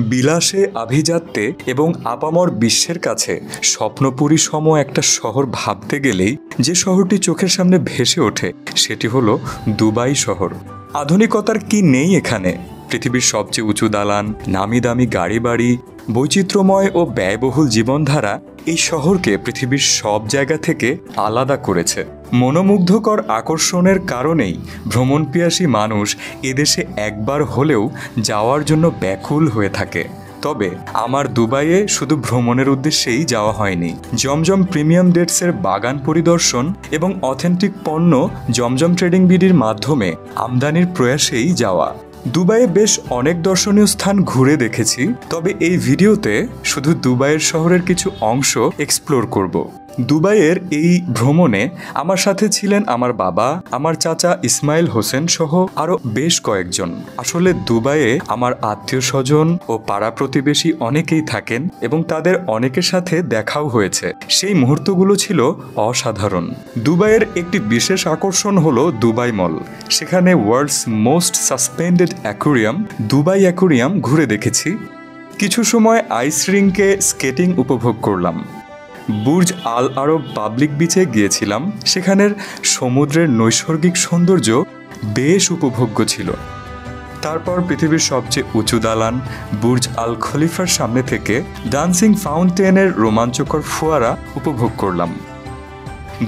বিলাসে আভিজাত্যে এবং আপামর বিশ্বের কাছে স্বপ্নপুরী সম একটা শহর ভাবতে গেলেই যে শহরটি চোখের সামনে ভেসে ওঠে সেটি হলো দুবাই শহর। আধুনিকতার কি নেই এখানে? পৃথিবীর সবচেয়ে উঁচু দালান, নামি দামি গাড়ি বাড়ি, বৈচিত্র্যময় ও ব্যয়বহুল জীবনধারা এই শহরকে পৃথিবীর সব জায়গা থেকে আলাদা করেছে। মনোমুগ্ধকর আকর্ষণের কারণেই ভ্রমণপিয়াসী মানুষ এদেশে একবার হলেও যাওয়ার জন্য ব্যাকুল হয়ে থাকে। তবে আমার দুবাইয়ে শুধু ভ্রমণের উদ্দেশ্যেই যাওয়া হয়নি। জমজম প্রিমিয়াম ডেটসের বাগান পরিদর্শন এবং অথেন্টিক পণ্য জমজম ট্রেডিং বিডির মাধ্যমে আমদানির প্রয়াসেই যাওয়া। দুবাইয়ে বেশ অনেক দর্শনীয় স্থান ঘুরে দেখেছি, তবে এই ভিডিওতে শুধু দুবাইয়ের শহরের কিছু অংশ এক্সপ্লোর করব। দুবাইয়ের এই ভ্রমণে আমার সাথে ছিলেন আমার বাবা, আমার চাচা ইসমাইল হোসেন সহ আরও বেশ কয়েকজন। আসলে দুবাইয়ে আমার আত্মীয় স্বজন ও পাড়া প্রতিবেশী অনেকেই থাকেন এবং তাদের অনেকের সাথে দেখাও হয়েছে। সেই মুহূর্তগুলো ছিল অসাধারণ। দুবাইয়ের একটি বিশেষ আকর্ষণ হলো দুবাই মল। সেখানে world's most suspended aquarium Dubai aquarium ঘুরে দেখেছি। কিছু সময় আইস রিঙ্কে স্কেটিং উপভোগ করলাম। বুর্জ আল আরব পাবলিক বিচে গিয়েছিলাম। সেখানের সমুদ্রের নৈসর্গিক সৌন্দর্য বেশ উপভোগ্য ছিল। তারপর পৃথিবীর সবচেয়ে উঁচু দালান বুর্জ আল খলিফার সামনে থেকে ডান্সিং ফাউন্টেনের রোমাঞ্চকর ফোয়ারা উপভোগ করলাম।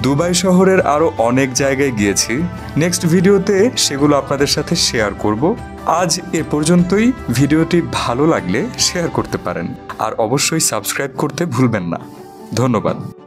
দুবাই শহরের আরও অনেক জায়গায় গিয়েছি। নেক্সট ভিডিওতে সেগুলো আপনাদের সাথে শেয়ার করব। আজ এ পর্যন্তই। ভিডিওটি ভালো লাগলে শেয়ার করতে পারেন আর অবশ্যই সাবস্ক্রাইব করতে ভুলবেন না। ধন্যবাদ।